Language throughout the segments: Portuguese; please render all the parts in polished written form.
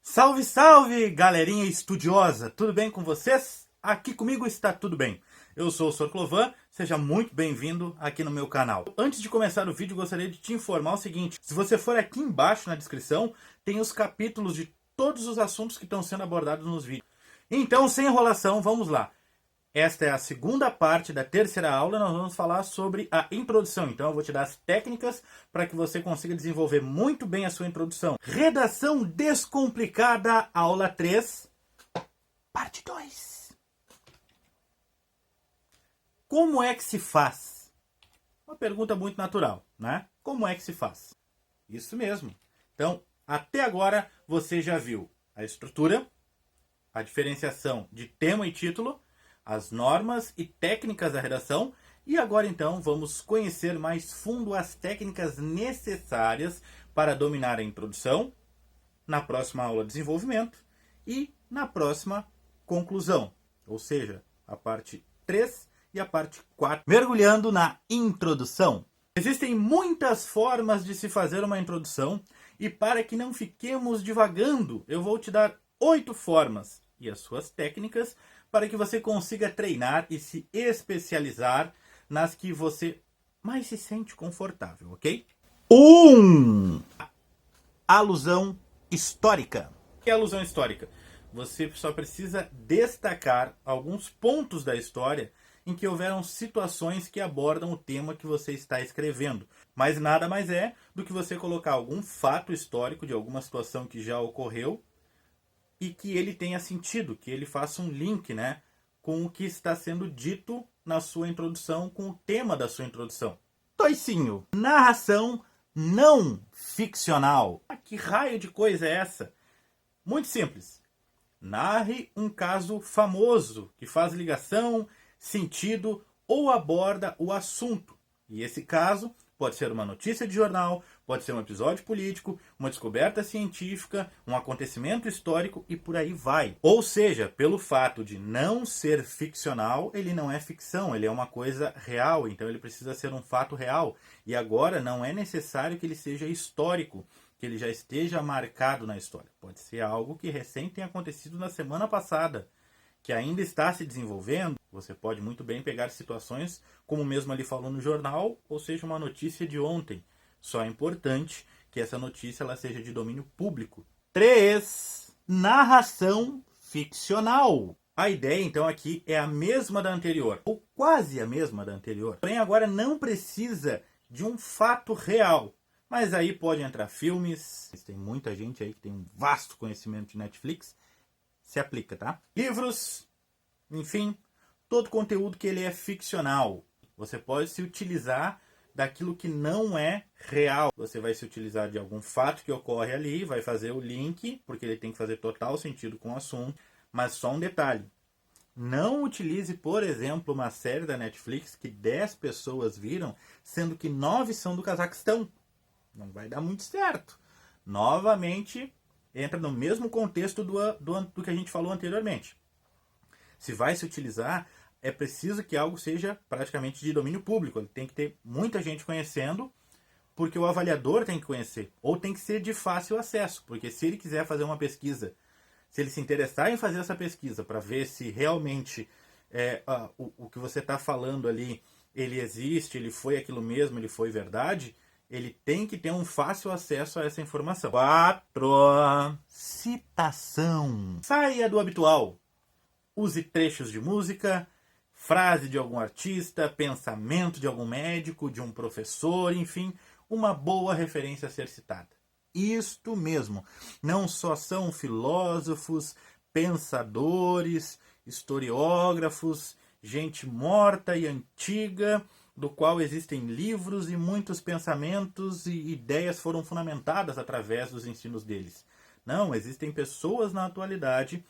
Salve, salve, galerinha estudiosa! Tudo bem com vocês? Aqui comigo está tudo bem. Eu sou o Sr. Clovan, seja muito bem-vindo aqui no meu canal. Antes de começar o vídeo, gostaria de te informar o seguinte. Se você for aqui embaixo na descrição, tem os capítulos de todos os assuntos que estão sendo abordados nos vídeos. Então, sem enrolação, vamos lá. Esta é a segunda parte da terceira aula, nós vamos falar sobre a introdução. Então eu vou te dar as técnicas para que você consiga desenvolver muito bem a sua introdução. Redação descomplicada, aula 3, parte 2. Como é que se faz? Uma pergunta muito natural, né? Como é que se faz? Isso mesmo. Então, até agora você já viu a estrutura, a diferenciação de tema e título, as normas e técnicas da redação, e agora então vamos conhecer mais fundo as técnicas necessárias para dominar a introdução, na próxima aula desenvolvimento e na próxima conclusão, ou seja, a parte 3 e a parte 4. Mergulhando na introdução. Existem muitas formas de se fazer uma introdução e para que não fiquemos divagando, eu vou te dar 8 formas e as suas técnicas para que você consiga treinar e se especializar nas que você mais se sente confortável, ok? 1. Alusão histórica. O que é alusão histórica? Você só precisa destacar alguns pontos da história em que houveram situações que abordam o tema que você está escrevendo. Mas nada mais é do que você colocar algum fato histórico de alguma situação que já ocorreu e que ele tenha sentido, que ele faça um link, né, com o que está sendo dito na sua introdução, com o tema da sua introdução. Toicinho, narração não ficcional. Que raio de coisa é essa? Muito simples. Narre um caso famoso que faz ligação, sentido ou aborda o assunto. E esse caso pode ser uma notícia de jornal, pode ser um episódio político, uma descoberta científica, um acontecimento histórico e por aí vai. Ou seja, pelo fato de não ser ficcional, ele não é ficção, ele é uma coisa real, então ele precisa ser um fato real. E agora não é necessário que ele seja histórico, que ele já esteja marcado na história. Pode ser algo que recém tenha acontecido na semana passada, que ainda está se desenvolvendo. Você pode muito bem pegar situações, como mesmo ali falou no jornal, ou seja, uma notícia de ontem. Só é importante que essa notícia ela seja de domínio público. 3. Narração ficcional. A ideia, então, aqui é a mesma da anterior, ou quase a mesma da anterior. Porém, agora não precisa de um fato real. Mas aí pode entrar filmes, tem muita gente aí que tem um vasto conhecimento de Netflix, se aplica, tá? Livros, enfim, todo conteúdo que ele é ficcional. Você pode se utilizar daquilo que não é real. Você vai se utilizar de algum fato que ocorre ali, vai fazer o link, porque ele tem que fazer total sentido com o assunto. Mas só um detalhe. Não utilize, por exemplo, uma série da Netflix que 10 pessoas viram, sendo que 9 são do Cazaquistão. Não vai dar muito certo. Novamente, entra no mesmo contexto do que a gente falou anteriormente. Se vai se utilizar, é preciso que algo seja praticamente de domínio público. Ele tem que ter muita gente conhecendo, porque o avaliador tem que conhecer. Ou tem que ser de fácil acesso, porque se ele quiser fazer uma pesquisa, se ele se interessar em fazer essa pesquisa para ver se realmente o que você está falando ali, ele existe, ele foi aquilo mesmo, ele foi verdade, ele tem que ter um fácil acesso a essa informação. 4. Citação. Saia do habitual. Use trechos de música, frase de algum artista, pensamento de algum médico, de um professor, enfim, uma boa referência a ser citada. Isto mesmo. Não só são filósofos, pensadores, historiógrafos, gente morta e antiga, do qual existem livros e muitos pensamentos e ideias foram fundamentadas através dos ensinos deles. Não, existem pessoas na atualidade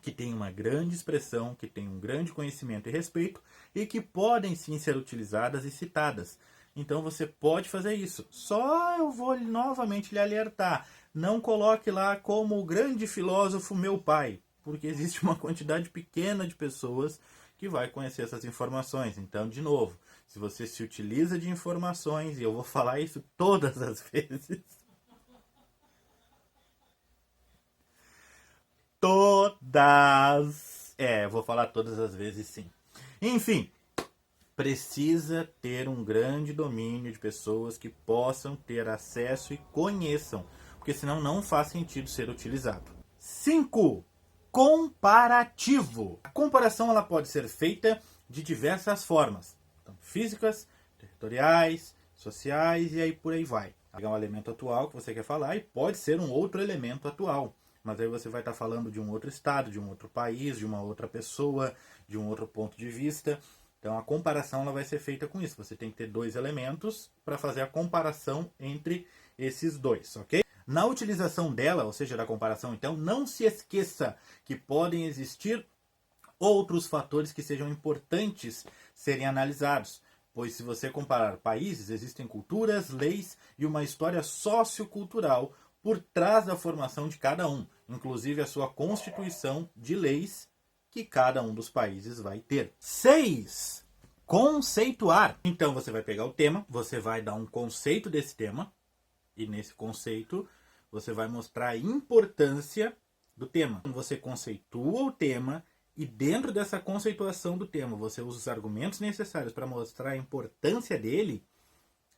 que têm uma grande expressão, que têm um grande conhecimento e respeito e que podem sim ser utilizadas e citadas. Então você pode fazer isso. Só eu vou novamente lhe alertar. Não coloque lá como o grande filósofo meu pai, porque existe uma quantidade pequena de pessoas que vai conhecer essas informações. Então, de novo, se você se utiliza de informações, e eu vou falar isso todas as vezes, todas. Vou falar todas as vezes sim. Enfim, precisa ter um grande domínio de pessoas que possam ter acesso e conheçam, porque senão não faz sentido ser utilizado. 5. Comparativo. A comparação ela pode ser feita de diversas formas, então, físicas, territoriais, sociais e aí por aí vai. É um elemento atual que você quer falar e pode ser um outro elemento atual, mas aí você vai estar falando de um outro estado, de um outro país, de uma outra pessoa, de um outro ponto de vista. Então a comparação ela vai ser feita com isso. Você tem que ter dois elementos para fazer a comparação entre esses dois, ok? Na utilização dela, ou seja, da comparação, então, não se esqueça que podem existir outros fatores que sejam importantes serem analisados. Pois se você comparar países, existem culturas, leis e uma história sociocultural por trás da formação de cada um, inclusive a sua constituição de leis que cada um dos países vai ter. 6. Conceituar. Então você vai pegar o tema, você vai dar um conceito desse tema, e nesse conceito você vai mostrar a importância do tema. Você conceitua o tema e dentro dessa conceituação do tema você usa os argumentos necessários para mostrar a importância dele.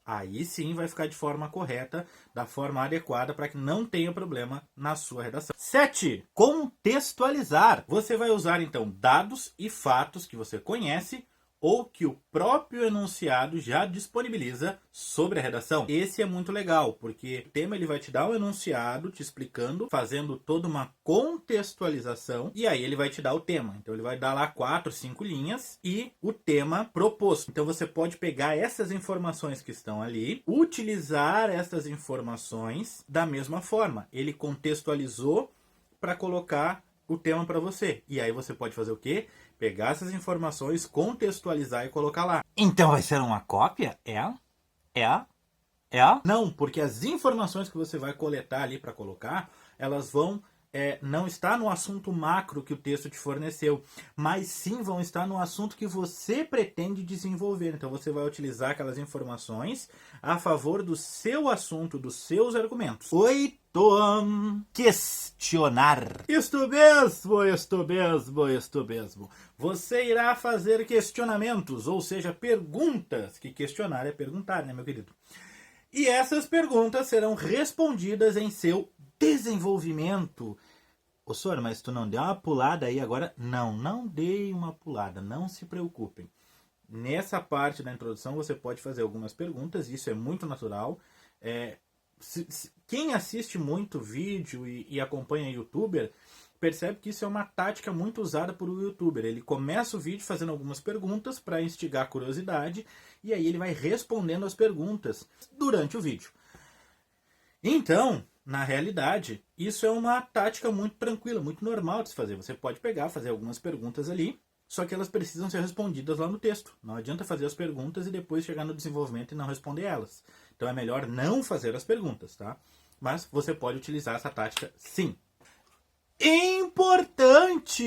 Aí sim vai ficar de forma correta, da forma adequada, para que não tenha problema na sua redação. 7. Contextualizar. Você vai usar então dados e fatos que você conhece ou que o próprio enunciado já disponibiliza sobre a redação. Esse é muito legal, porque o tema ele vai te dar um enunciado te explicando, fazendo toda uma contextualização, e aí ele vai te dar o tema. Então ele vai dar lá 4, 5 linhas e o tema proposto. Então você pode pegar essas informações que estão ali, utilizar essas informações da mesma forma. Ele contextualizou para colocar o tema para você. E aí você pode fazer o quê? Pegar essas informações, contextualizar e colocar lá. Então vai ser uma cópia? Não, porque as informações que você vai coletar ali para colocar, elas vão não estar no assunto macro que o texto te forneceu, mas sim vão estar no assunto que você pretende desenvolver. Então você vai utilizar aquelas informações a favor do seu assunto, dos seus argumentos. 8. Questionar. Isto mesmo. Você irá fazer questionamentos, ou seja, perguntas, que questionar é perguntar, né, meu querido? E essas perguntas serão respondidas em seu desenvolvimento. Ô, senhor, mas tu não deu uma pulada aí agora? Não dei uma pulada, não se preocupem. Nessa parte da introdução você pode fazer algumas perguntas, isso é muito natural. Quem assiste muito vídeo e acompanha youtuber, percebe que isso é uma tática muito usada por um youtuber. Ele começa o vídeo fazendo algumas perguntas para instigar a curiosidade, e aí ele vai respondendo as perguntas durante o vídeo. Então, na realidade, isso é uma tática muito tranquila, muito normal de se fazer. Você pode pegar, fazer algumas perguntas ali, só que elas precisam ser respondidas lá no texto. Não adianta fazer as perguntas e depois chegar no desenvolvimento e não responder elas. Então é melhor não fazer as perguntas, tá? Mas você pode utilizar essa tática sim. Importante!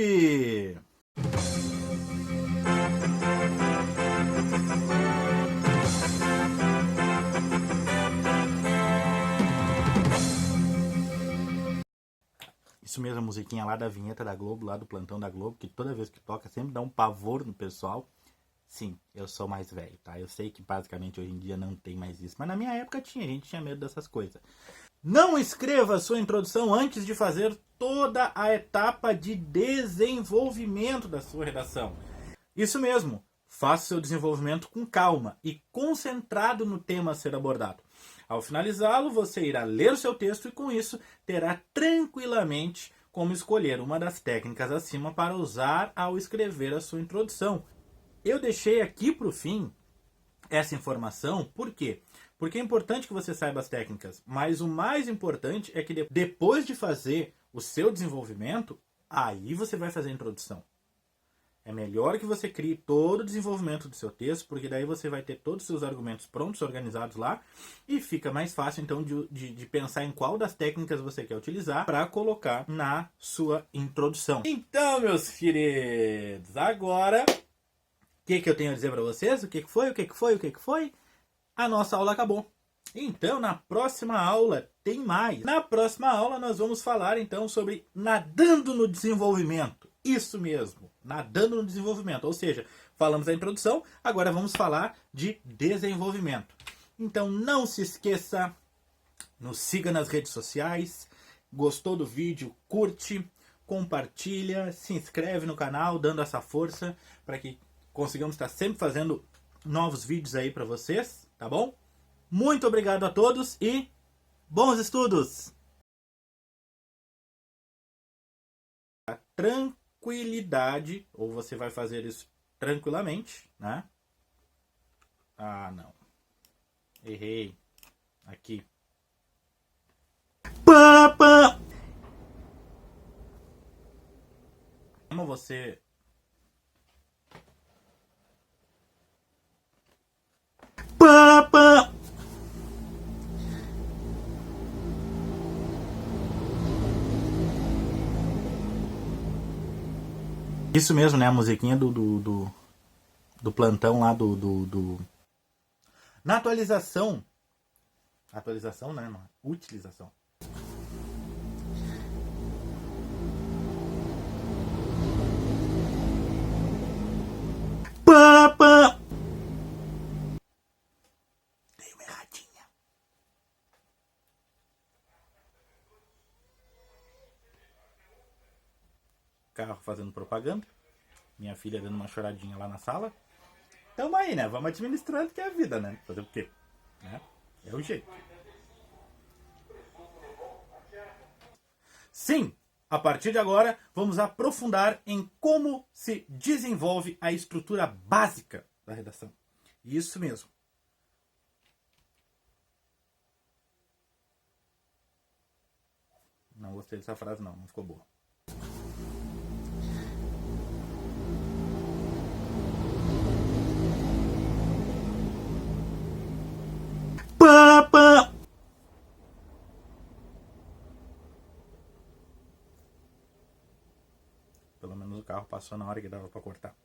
Isso mesmo, a musiquinha lá da vinheta da Globo, lá do plantão da Globo, que toda vez que toca sempre dá um pavor no pessoal. Sim, eu sou mais velho, tá? Eu sei que basicamente hoje em dia não tem mais isso, mas na minha época tinha, a gente tinha medo dessas coisas. Não escreva a sua introdução antes de fazer toda a etapa de desenvolvimento da sua redação. Isso mesmo, faça seu desenvolvimento com calma e concentrado no tema a ser abordado. Ao finalizá-lo, você irá ler o seu texto e com isso terá tranquilamente como escolher uma das técnicas acima para usar ao escrever a sua introdução. Eu deixei aqui para o fim essa informação, por quê? Porque é importante que você saiba as técnicas, mas o mais importante é que depois de fazer o seu desenvolvimento, aí você vai fazer a introdução. É melhor que você crie todo o desenvolvimento do seu texto, porque daí você vai ter todos os seus argumentos prontos, organizados lá, e fica mais fácil então de pensar em qual das técnicas você quer utilizar para colocar na sua introdução. Então, meus queridos, agora, o que eu tenho a dizer para vocês? O que foi? A nossa aula acabou. Então, na próxima aula tem mais. Na próxima aula nós vamos falar então sobre nadando no desenvolvimento. Isso mesmo, nadando no desenvolvimento. Ou seja, falamos da introdução, agora vamos falar de desenvolvimento. Então não se esqueça, nos siga nas redes sociais. Gostou do vídeo? Curte, compartilha, se inscreve no canal, dando essa força para que consigamos estar sempre fazendo novos vídeos aí para vocês, tá bom? Muito obrigado a todos e bons estudos! A tranquilidade, ou você vai fazer isso tranquilamente, né? Ah, não. Errei. Aqui. Papa! Como você... Papa! Isso mesmo, né? A musiquinha do plantão lá Na atualização... Atualização, né? Não, utilização. Papa! Dei uma erradinha. Carro fazendo propaganda. Minha filha dando uma choradinha lá na sala. Tamo aí, né? Vamos administrando que é a vida, né? Fazer o quê? Né? É o jeito. Sim, a partir de agora vamos aprofundar em como se desenvolve a estrutura básica da redação. Isso mesmo. Não gostei dessa frase não ficou boa. Papa! Pelo menos o carro passou na hora que dava para cortar.